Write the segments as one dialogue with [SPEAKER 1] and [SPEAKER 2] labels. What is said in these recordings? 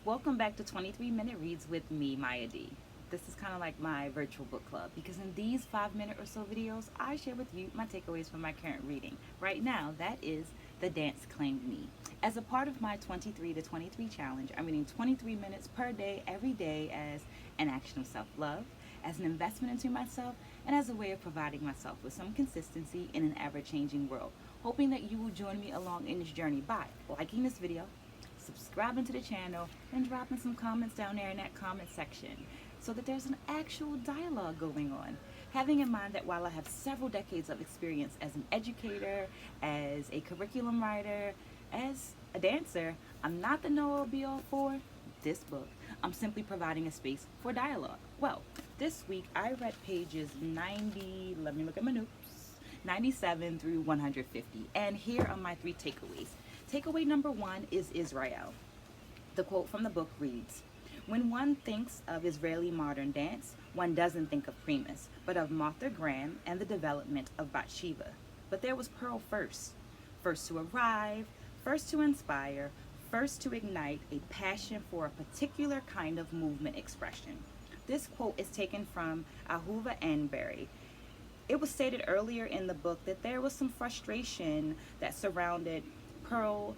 [SPEAKER 1] Welcome back to 23-Minute Reads with me, Maya D. This is kind of like my virtual book club because in these 5 minute or so videos, I share with you my takeaways from my current reading. Right now, that is The Dance Claimed Me. As a part of my 23 to 23 challenge, I'm reading 23 minutes per day, every day, as an action of self love, as an investment into myself, and as a way of providing myself with some consistency in an ever changing world. Hoping that you will join me along in this journey by liking this video, subscribing to the channel, and dropping some comments down there in that comment section so that there's an actual dialogue going on. Having in mind that while I have several decades of experience as an educator, as a curriculum writer, as a dancer, I'm not the know-all be-all for this book. I'm simply providing a space for dialogue. Well, this week I read pages 90, let me look at my notes, 97 through 150, and here are my three takeaways. Takeaway number one is Israel. The quote from the book reads, "When one thinks of Israeli modern dance, one doesn't think of Primus, but of Martha Graham and the development of Bathsheba. But there was Pearl first. First to arrive, first to inspire, first to ignite a passion for a particular kind of movement expression." This quote is taken from Ahuva Anbury. It was stated earlier in the book that there was some frustration that surrounded Pearl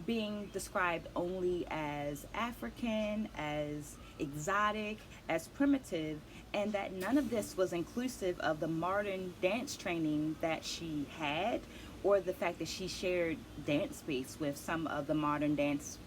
[SPEAKER 1] being described only as African, as exotic, as primitive, and that none of this was inclusive of the modern dance training that she had, or the fact that she shared dance space with some of the modern dance,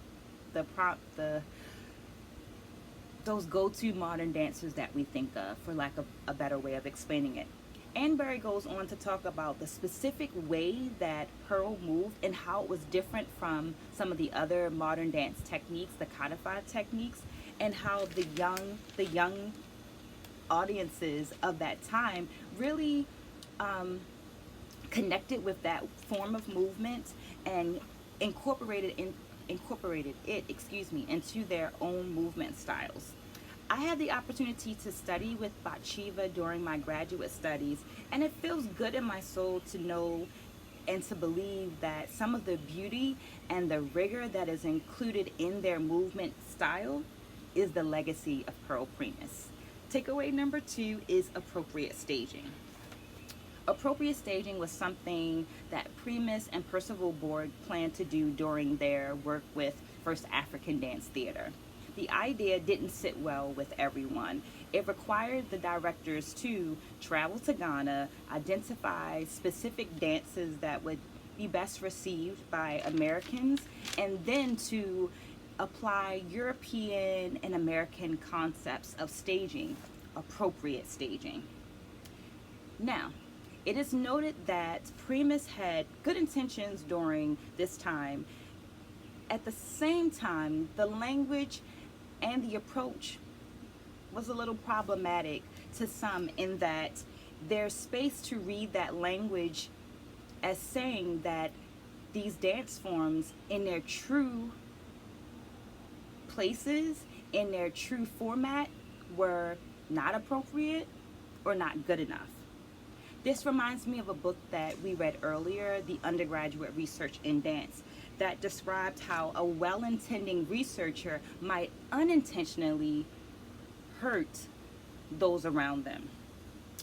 [SPEAKER 1] those go-to modern dancers that we think of, for lack of a better way of explaining it. Anbury goes on to talk about the specific way that Pearl moved and how it was different from some of the other modern dance techniques, the codified techniques, and how the young audiences of that time really connected with that form of movement and incorporated it into their own movement styles. I had the opportunity to study with Bathsheba during my graduate studies, and it feels good in my soul to know and to believe that some of the beauty and the rigor that is included in their movement style is the legacy of Pearl Primus. Takeaway number two is appropriate staging. Appropriate staging was something that Primus and Percival Board planned to do during their work with First African Dance Theater. The idea didn't sit well with everyone. It required the directors to travel to Ghana, identify specific dances that would be best received by Americans, and then to apply European and American concepts of staging, appropriate staging. Now, it is noted that Primus had good intentions during this time. At the same time, the language and the approach was a little problematic to some, in that there's space to read that language as saying that these dance forms in their true places, in their true format, were not appropriate or not good enough. This reminds me of a book that we read earlier, The Undergraduate Research in Dance, that described how a well-intending researcher might unintentionally hurt those around them.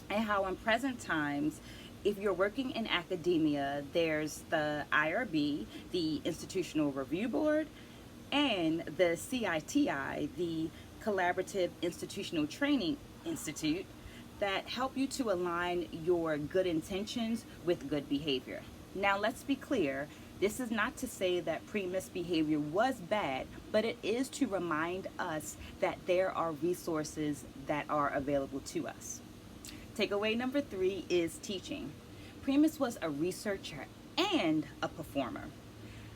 [SPEAKER 1] And how in present times, if you're working in academia, there's the IRB, the Institutional Review Board, and the CITI, the Collaborative Institutional Training Institute, that help you to align your good intentions with good behavior. Now, let's be clear. This is not to say that Primus behavior was bad, but it is to remind us that there are resources that are available to us. Takeaway number three is teaching. Primus was a researcher and a performer.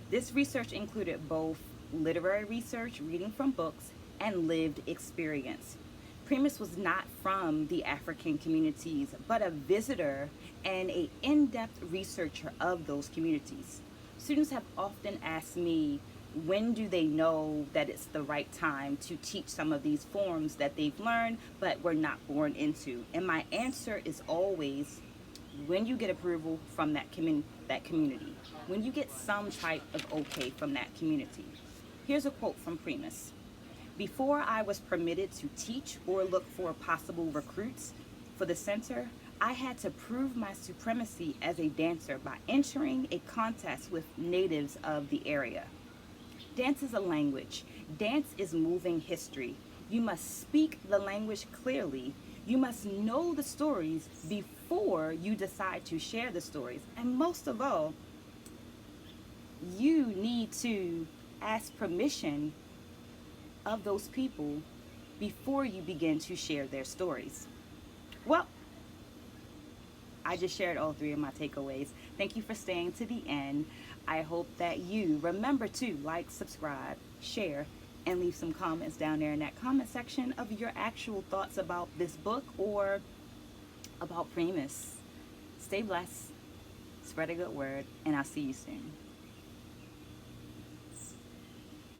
[SPEAKER 1] This research included both literary research, reading from books, and lived experience. Primus was not from the African communities, but a visitor and an in-depth researcher of those communities. Students have often asked me, when do they know that it's the right time to teach some of these forms that they've learned but were not born into? And my answer is always, when you get approval from that community, when you get some type of okay from that community. Here's a quote from Primus. Before I was permitted to teach or look for possible recruits for the center, I had to prove my supremacy as a dancer by entering a contest with natives of the area. Dance is a language. Dance is moving history. You must speak the language clearly. You must know the stories before you decide to share the stories. And most of all, you need to ask permission of those people before you begin to share their stories. Well, I just shared all three of my takeaways. Thank you for staying to the end. I hope that you remember to like, subscribe, share, and leave some comments down there in that comment section of your actual thoughts about this book or about Primus. Stay blessed, spread a good word, and I'll see you soon.